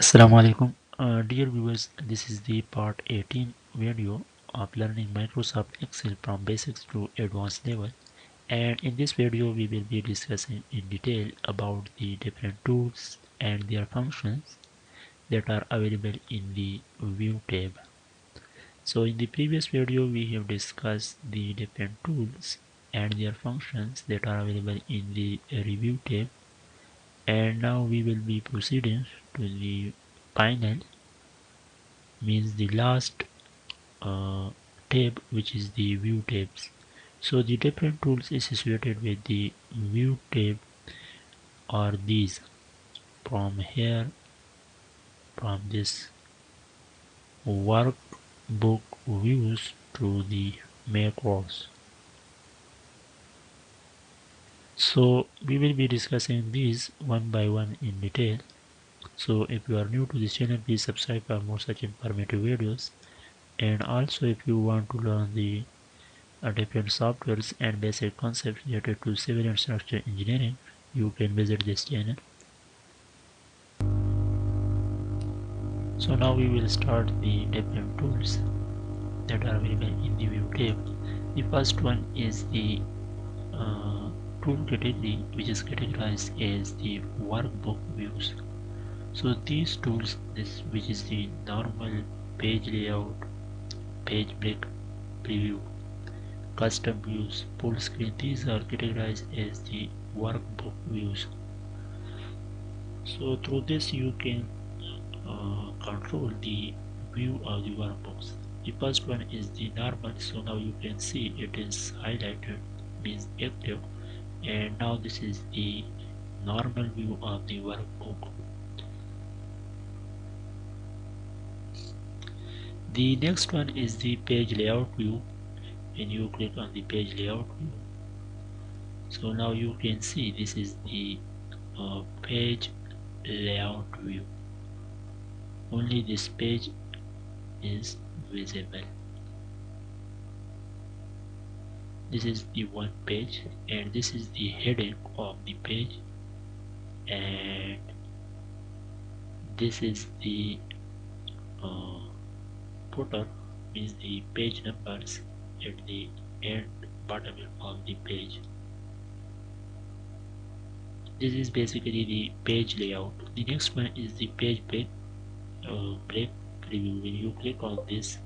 Assalamu alaikum. Dear viewers, this is the part 18 video of learning Microsoft Excel from basics to advanced level, and in this video we will be discussing in detail about the different tools and their functions that are available in the view tab. So in the previous video we have discussed the different tools and their functions that are available in the review tab, and now we will be proceeding to the final, means the last tab, which is the view tabs. So the different tools associated with the view tab are these. From here, from this workbook views to the macros. So we will be discussing these one by one in detail. So if you are new to this channel, please subscribe for more such informative videos. And also if you want to learn the different softwares and basic concepts related to civil and structural engineering, you can visit this channel. So now we will start the different tools that are available in the view tab. The first one is the tool category, which is categorized as the workbook views. So these tools, which is the normal page layout, page break, preview, custom views, full screen, these are categorized as the workbook views. So through this you can control the view of the workbooks. The first one is the normal, so now you can see it is highlighted, means active, and now this is the normal view of the workbook. The next one is the page layout view. When you click on the page layout view, so now you can see this is the page layout view. Only this page is visible. This is the one page, and this is the heading of the page, and this is the footer, means the page numbers at the end bottom of the page. This is basically the page layout. The next one is the page break preview. When you click on this,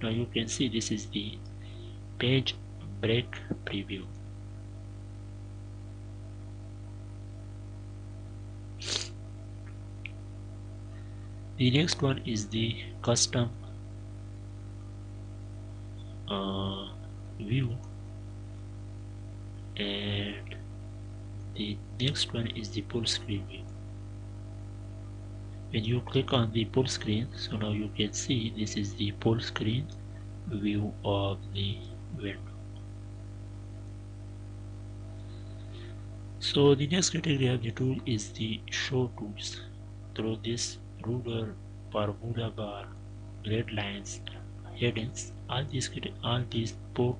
now you can see this is the page break preview. The next one is the custom view, and the next one is the full screen view. When you click on the full screen, so now you can see this is the full screen view of the window. So the next category of the tool is the show tools. Through this, ruler, formula bar, red lines, headings, all these four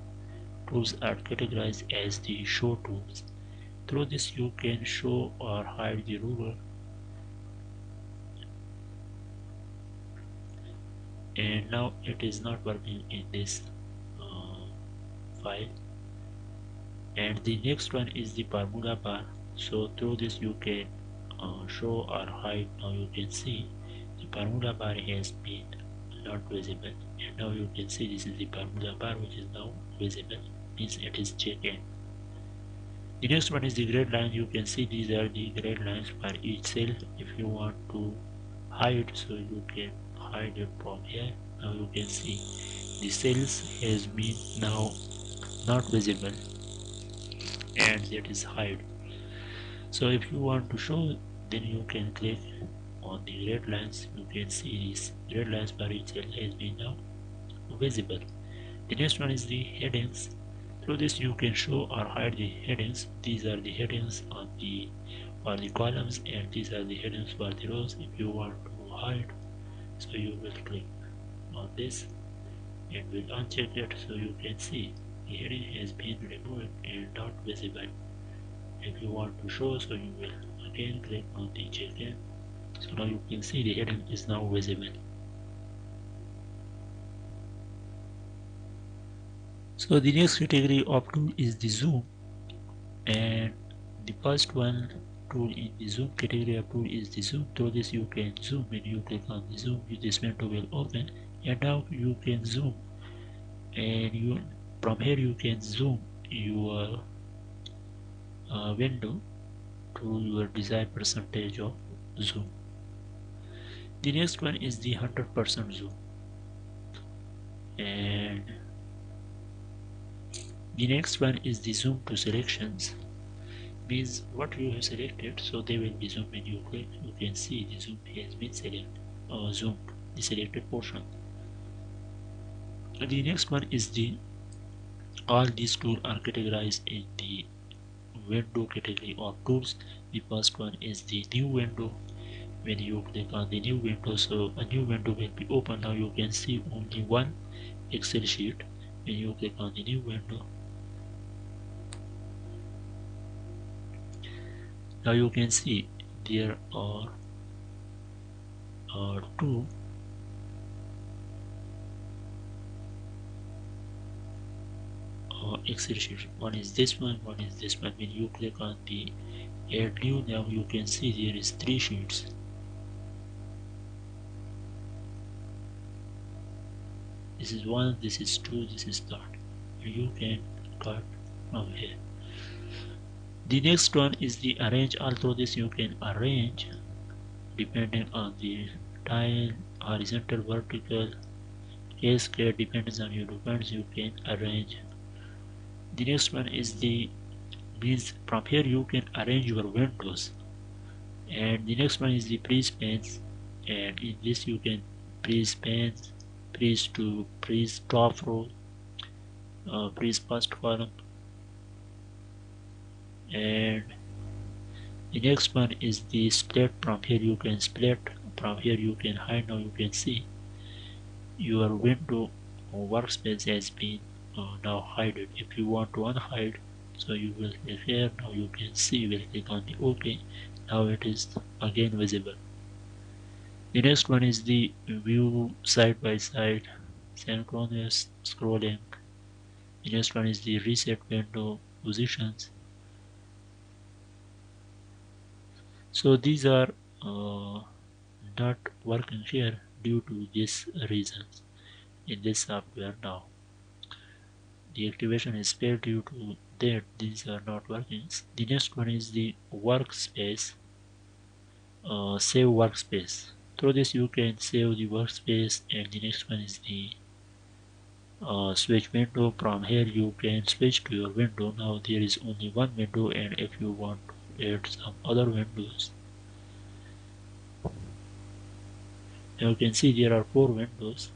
tools are categorized as the show tools. Through this you can show or hide the ruler, and now it is not working in this file. And the next one is the formula bar. So through this you can show or hide. Now you can see the formula bar has been not visible, and now you can see this is the formula bar which is now visible, means it is checked in. The next one is the grid line. You can see these are the grid lines for each cell. If you want to hide, so you can hide it from here. Now you can see the cells has been now not visible, and that is hide. So if you want to show, then you can click on the red lines. You can see these red lines for each cell has been now visible. The next one is the headings. Through this you can show or hide the headings. These are the headings on the columns, and these are the headings for the rows. If you want to hide, so you will click on this and will uncheck it, so you can see the heading has been removed and not visible. If you want to show, so you will again click on the check in, So now you can see the heading is now visible. So the next category of tool is the zoom, and the first one tool in the zoom category of tool is the zoom. Through this you can zoom. When you click on the zoom, this window will open, and now you can zoom, and you from here you can zoom your window to your desired percentage of zoom. The next one is the 100% zoom, and the next one is the zoom to selections. Means what you have selected, so they will be zoomed. When you click, you can see the zoom has been zoomed the selected portion. The next one is the all these tools are categorized in the window category of tools. The first one is the new window. When you click on the new window, so a new window will be open. Now you can see only one Excel sheet. When you click on the new window, now you can see there are two Excel sheets. One is this one is this one. When you click on the add new, now you can see there is three sheets. This is one, this is two, this is third. You can cut from here. The next one is the arrange. Although this you can arrange depending on the tile, horizontal, vertical, cascade, depends on your requirements, you can arrange. The next one is the means from here you can arrange your windows, and the next one is the press panes, and in this you can press panes, press to press top row, press first column, and the next one is the split. From here you can split, from here you can hide. Now you can see your window or workspace has been now hidden. If you want to unhide, so you will click here. Now you can see, you will click on the OK. Now it is again visible. The next one is the view side by side, synchronous scrolling. The next one is the reset window positions. So these are not working here due to these reasons in this software. Now the activation is failed due to that these are not working. The next one is the workspace, save workspace. Through this you can save the workspace, and the next one is the switch window. From here you can switch to your window. Now there is only one window, and if you want to add some other windows, now you can see there are four windows,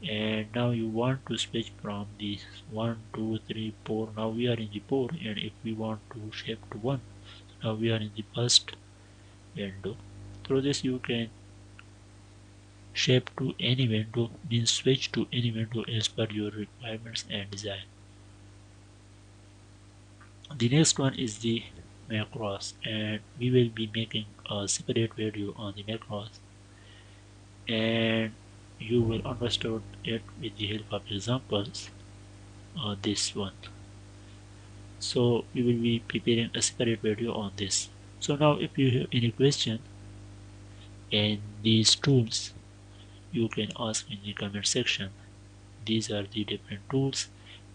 and now you want to switch from the 1 2 3 4. Now we are in the 4, and if we want to shift to 1, now we are in the first window. Through this you can shape to any window, means switch to any window as per your requirements and design. The next one is the macros, and we will be making a separate video on the macros, and you will understand it with the help of examples this one. So we will be preparing a separate video on this. So now if you have any question in these tools, you can ask in the comment section. These are the different tools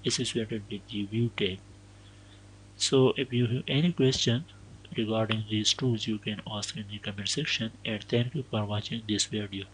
associated with the view tab. So if you have any question regarding these tools, you can ask in the comment section, and thank you for watching this video.